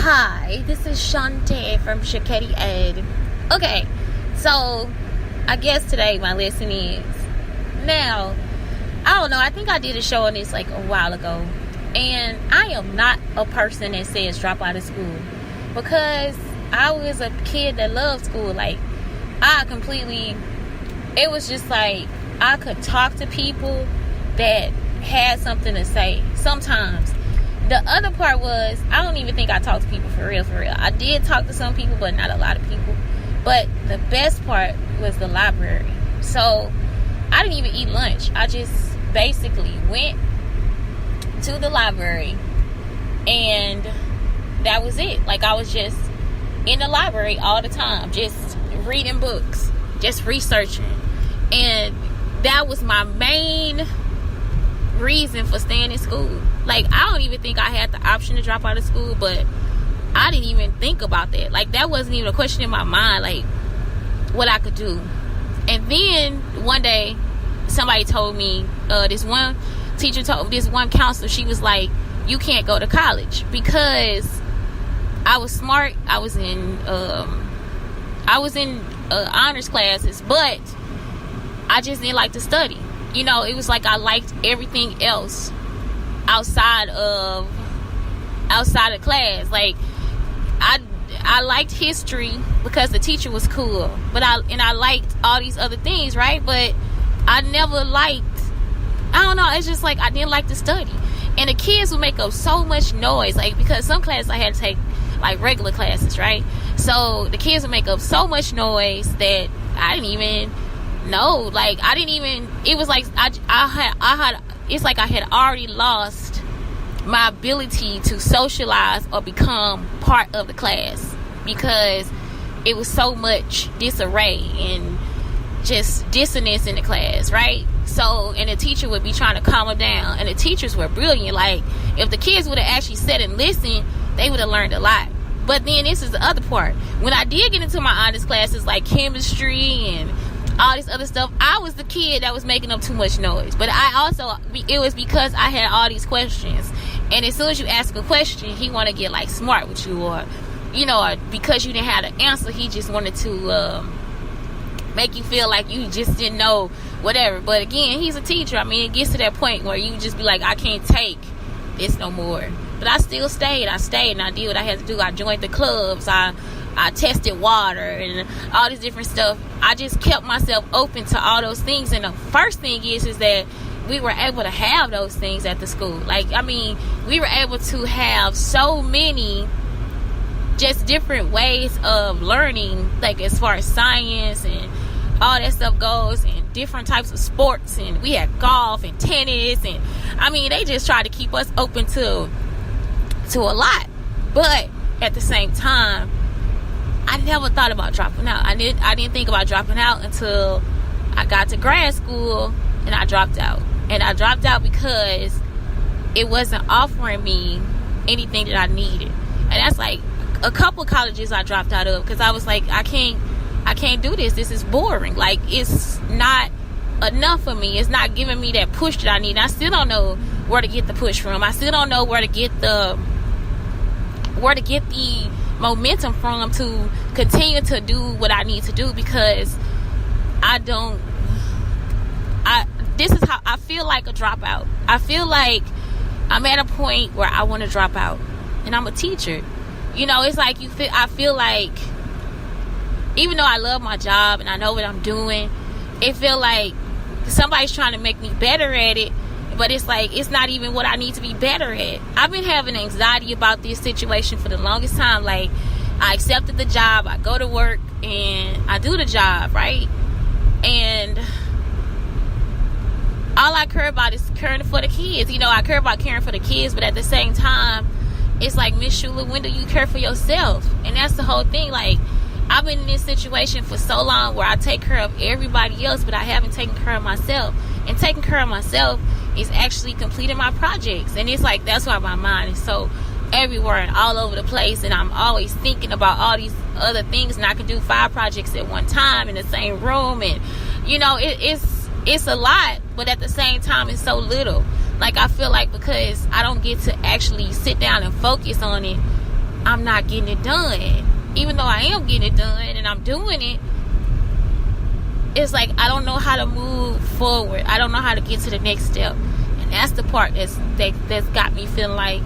Hi, this is Shantae from Shaketti Ed. Okay, so I guess today my lesson is, now, I don't know, I think I did a show on this like a while ago, and I am not a person that says drop out of school, because I was a kid that loved school. Like, it was just like, I could talk to people that had something to say sometimes. The other part was, I don't even think I talked to people for real. I did talk to some people, but not a lot of people. But the best part was the library. So I didn't even eat lunch. I just basically went to the library, and that was it. Like, I was just in the library all the time, just reading books, just researching. And that was my main reason for staying in school. Like, I don't even think I had the option to drop out of school, but I didn't even think about that. Like, that wasn't even a question in my mind, like, what I could do. And then one day, somebody told me, this one counselor, she was like, you can't go to college, because I was smart. I was in honors classes, but I just didn't like to study. You know, it was like I liked everything else outside of class. Like, I liked history because the teacher was cool, but I liked all these other things, right? But I never liked, I don't know, it's just like I didn't like to study. And the kids would make up so much noise, like, because some classes I had to take like regular classes, right? So the kids would make up so much noise that I didn't even know. Like, I didn't even, it was like it's like I had already lost my ability to socialize or become part of the class, because it was so much disarray and just dissonance in the class, right? So, and the teacher would be trying to calm them down, and the teachers were brilliant. Like, if the kids would have actually sat and listened, they would have learned a lot. But then this is the other part. When I did get into my honors classes, like chemistry and all this other stuff, I was the kid that was making up too much noise. But it was because I had all these questions, and as soon as you ask a question, he want to get like smart with you, or or because you didn't have the answer, he just wanted to make you feel like you just didn't know whatever. But again, he's a teacher. I mean, it gets to that point where you just be like, I can't take this no more. But I still stayed, and I did what I had to do. I joined the clubs, I tested water and all this different stuff. I just kept myself open to all those things. And the first thing is that we were able to have those things at the school. Like, I mean, we were able to have so many just different ways of learning, like as far as science and all that stuff goes, and different types of sports. And we had golf and tennis, and I mean, they just tried to keep us open to a lot. But at the same time, I never thought about dropping out. I didn't think about dropping out until I got to grad school, and I dropped out. And I dropped out because it wasn't offering me anything that I needed. And that's like a couple colleges I dropped out of, because I was like, I can't do this. This is boring. Like, it's not enough for me. It's not giving me that push that I need. And I still don't know where to get the push from. I still don't know where to get the momentum from to continue to do what I need to do, because this is how I feel like a dropout. I feel like I'm at a point where I want to drop out, and I'm a teacher. It's like I feel like, even though I love my job and I know what I'm doing, it feel like somebody's trying to make me better at it, but it's like, it's not even what I need to be better at. I've been having anxiety about this situation for the longest time. Like, I accepted the job, I go to work, and I do the job, right? And all I care about is caring for the kids. I care about caring for the kids, but at the same time, it's like, Miss Shula, when do you care for yourself? And that's the whole thing. Like, I've been in this situation for so long where I take care of everybody else, but I haven't taken care of myself. And taking care of myself is actually completing my projects. And it's like, that's why my mind is so everywhere and all over the place, and I'm always thinking about all these other things, and I can do 5 projects at one time in the same room. And it's a lot, but at the same time, it's so little. Like, I feel like because I don't get to actually sit down and focus on it, I'm not getting it done. Even though I am getting it done and I'm doing it, it's like I don't know how to move forward. I don't know how to get to the next step. And that's the part that's got me feeling like,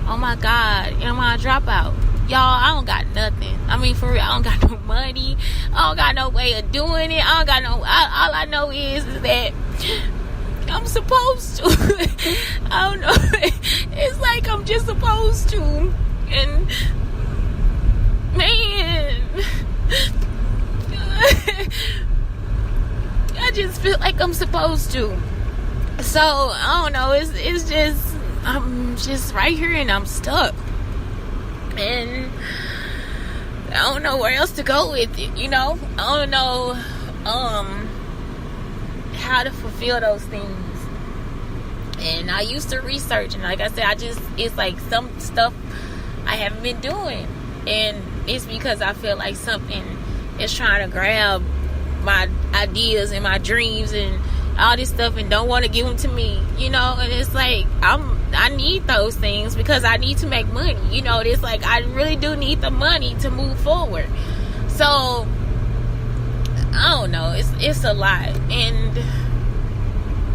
oh my God, am I a dropout? Y'all, I don't got nothing. I mean, for real, I don't got no money. I don't got no way of doing it. I don't got no, all I know is that I'm supposed to. I don't know. It's like I'm just supposed to. And, man, I just feel like I'm supposed to. So, I don't know. It's just, I'm just right here and I'm stuck. And I don't know where else to go with it, you know? I don't know how to fulfill those things. And I used to research, and like I said, it's like some stuff I haven't been doing. And it's because I feel like something is trying to grab my ideas and my dreams and all this stuff and don't want to give them to me, you know? And it's like I need those things because I need to make money, you know? It's like I really do need the money to move forward. So I don't know, it's a lot. And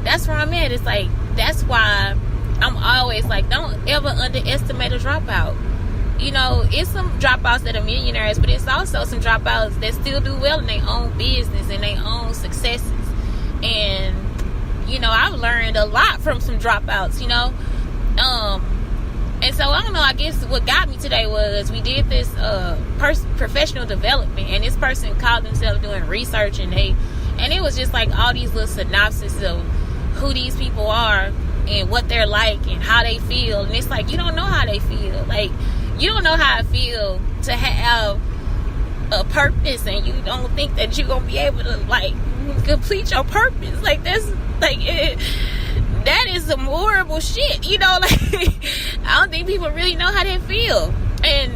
that's where I'm at. It's like, that's why I'm always like, don't ever underestimate a dropout. You know, it's some dropouts that are millionaires, but it's also some dropouts that still do well in their own business and their own successes. And, you know, I've learned a lot from some dropouts, you know. And so, I don't know, I guess what got me today was we did this professional development, and this person called themselves doing research, and it was just like all these little synopses of who these people are and what they're like and how they feel. And it's like, you don't know how they feel. Like, you don't know how I feel to have a purpose, and you don't think that you're gonna be able to like complete your purpose. Like, that's like that is some horrible shit, you know. Like, I don't think people really know how they feel. And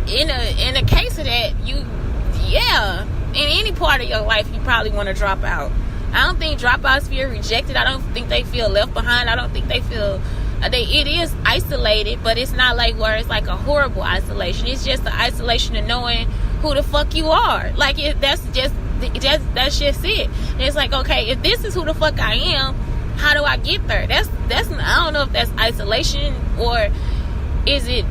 in a case of that, in any part of your life, you probably want to drop out. I don't think dropouts feel rejected. I don't think they feel left behind. I don't think they feel it is isolated, but it's not like where it's like a horrible isolation. It's just the isolation of knowing who the fuck you are. Like, that's just it. And it's like, okay, if this is who the fuck I am, how do I get there? That's I don't know if that's isolation or is it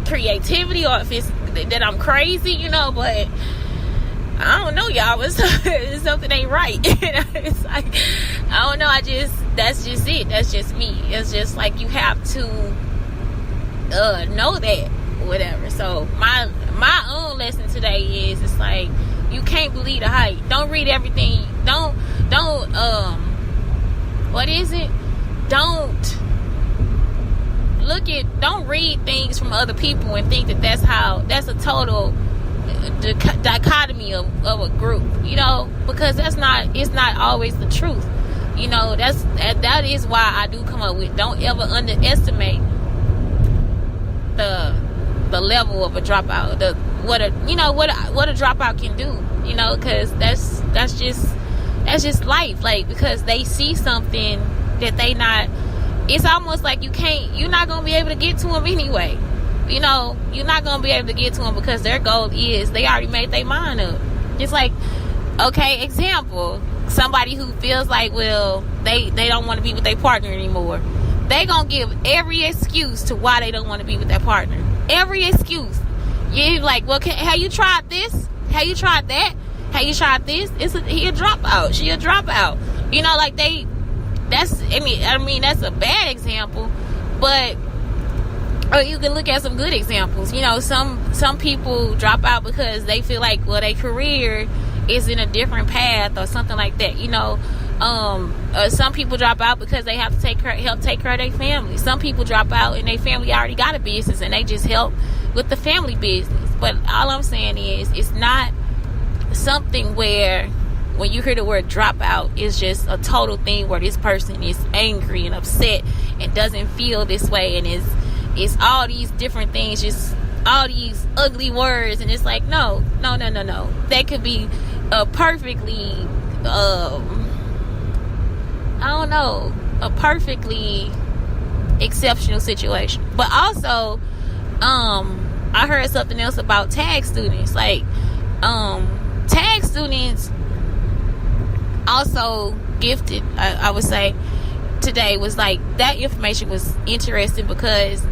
creativity, or if it's that I'm crazy, you know. But I don't know, y'all, but something ain't right. It's like, I don't know, that's just it. That's just me. It's just like, you have to know that, whatever. So my own lesson today is, it's like, you can't believe the hype. Don't read everything. Don't what is it? Don't read things from other people and think that that's a total dichotomy of a group, you know, because it's not always the truth, you know. That is why I do come up with, don't ever underestimate the level of a dropout, what a dropout can do, you know, because that's just life. Like, because they see something that they not, it's almost like you're not gonna be able to get to them anyway. You know, you're not going to be able to get to them because their goal is, they already made their mind up. It's like, okay, example, somebody who feels like, well, they don't want to be with their partner anymore. They going to give every excuse to why they don't want to be with their partner. Every excuse. You're like, well, have you tried this? Have you tried that? Have you tried this? He a dropout. She a dropout. You know, like that's a bad example, but or you can look at some good examples. You know, some people drop out because they feel like, well, their career is in a different path or something like that. You know, some people drop out because they have to help take care of their family. Some people drop out and their family already got a business and they just help with the family business. But all I'm saying is, it's not something where when you hear the word dropout, it's just a total thing where this person is angry and upset and doesn't feel this way, and it's all these different things, just all these ugly words. And it's like, no. That could be a perfectly, a perfectly exceptional situation. But also, I heard something else about tag students. Like, tag students also gifted, I would say, today was like, that information was interesting because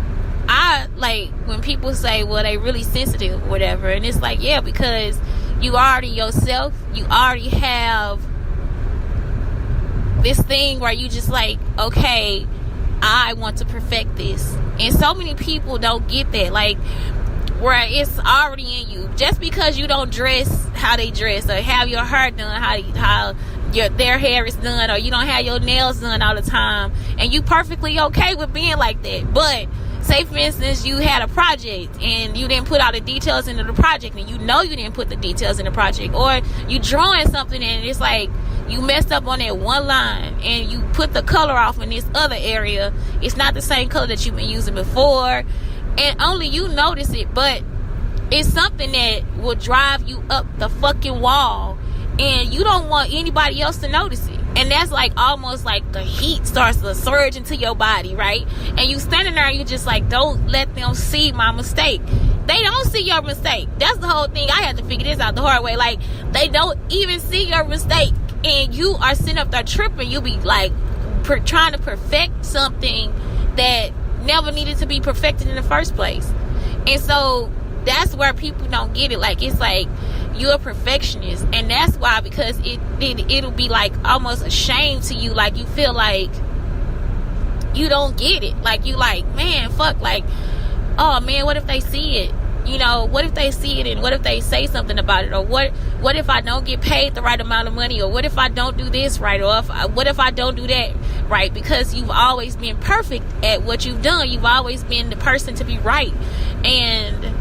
I like when people say, well, they really sensitive or whatever, and it's like, yeah, because you already yourself, you already have this thing where you just like, okay, I want to perfect this. And so many people don't get that, like, where it's already in you. Just because you don't dress how they dress, or have your hair done how their hair is done, or you don't have your nails done all the time, and you perfectly okay with being like that. But say, for instance, you had a project and you didn't put all the details into the project, and you know you didn't put the details in the project, or you drawing something and it's like you messed up on that one line and you put the color off in this other area. It's not the same color that you've been using before, and only you notice it, but it's something that will drive you up the fucking wall, and you don't want anybody else to notice it. And that's like almost like the heat starts to surge into your body, right? And you standing there and you just like, don't let them see my mistake. They don't see your mistake. That's the whole thing. I had to figure this out the hard way. Like, they don't even see your mistake, and you are sitting up there tripping. You be like trying to perfect something that never needed to be perfected in the first place. And so that's where people don't get it. Like, it's like you're a perfectionist, and that's why, because it'll be like almost a shame to you. Like, you feel like you don't get it. Like, you like, man, fuck, like, oh man, what if they see it? You know, what if they see it, and what if they say something about it? Or what if I don't get paid the right amount of money? Or what if I don't do this right? Or what if I don't do that right? Because you've always been perfect at what you've done. You've always been the person to be right and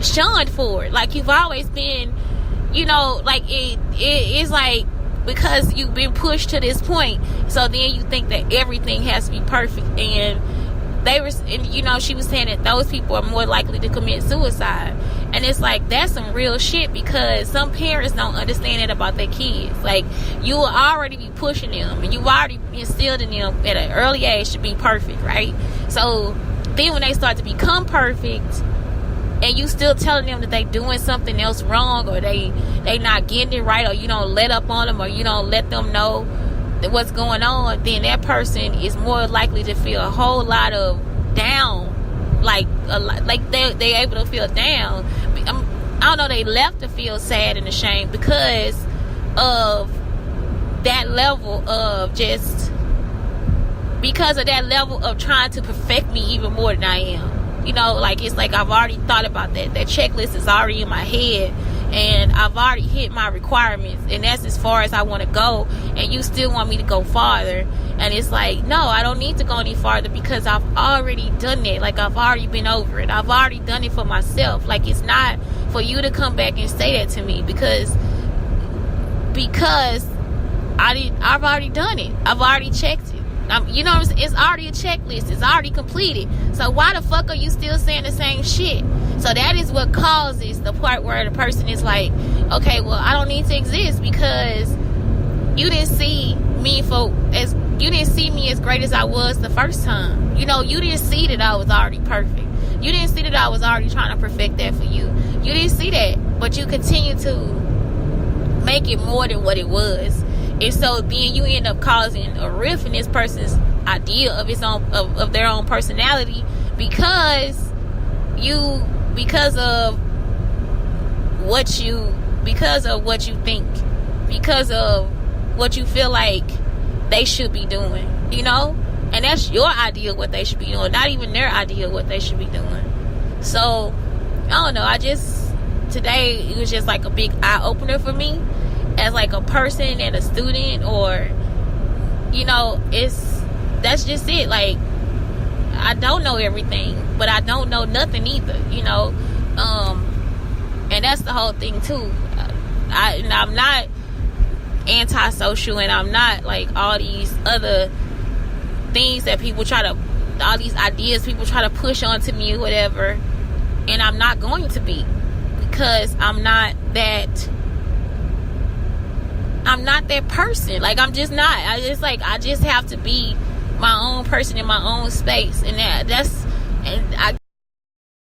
shunned for it. Like, you've always been, you know, like it's like, because you've been pushed to this point, so then you think that everything has to be perfect. And you know, she was saying that those people are more likely to commit suicide. And it's like, that's some real shit, because some parents don't understand it about their kids. Like, you will already be pushing them, and you've already instilled in them at an early age to be perfect, right? So then when they start to become perfect, and you still telling them that they doing something else wrong, or they not getting it right, or you don't let up on them, or you don't let them know what's going on, then that person is more likely to feel a whole lot of down, like they're able to feel down. I don't know, they left to feel sad and ashamed because of that level of trying to perfect me even more than I am. You know, like, it's like I've already thought about that checklist is already in my head, and I've already hit my requirements, and that's as far as I want to go, and you still want me to go farther. And it's like, no, I don't need to go any farther, because I've already done it. Like, I've already been over it. I've already done it for myself. Like, it's not for you to come back and say that to me, because I've already done it. I've already checked it. You know what I'm saying? It's already a checklist. It's already completed. So why the fuck are you still saying the same shit? So that is what causes the part where the person is like, okay, well, I don't need to exist, because you didn't see me as great as I was the first time. You know, you didn't see that I was already perfect. You didn't see that I was already trying to perfect that for you. You didn't see that, but you continue to make it more than what it was. And so then you end up causing a rift in this person's idea of of their own personality, because of what you think, because of what you feel like they should be doing, you know? And that's your idea of what they should be doing, not even their idea of what they should be doing. So I don't know, today it was just like a big eye-opener for me as like a person and a student, or, you know, that's just it. Like, I don't know everything, but I don't know nothing either, you know? And that's the whole thing too. I'm not antisocial, and I'm not like all these other things that all these ideas people try to push onto me or whatever. And I'm not going to be, because I'm not that person. Like, I'm just not. I just have to be my own person in my own space, and that's and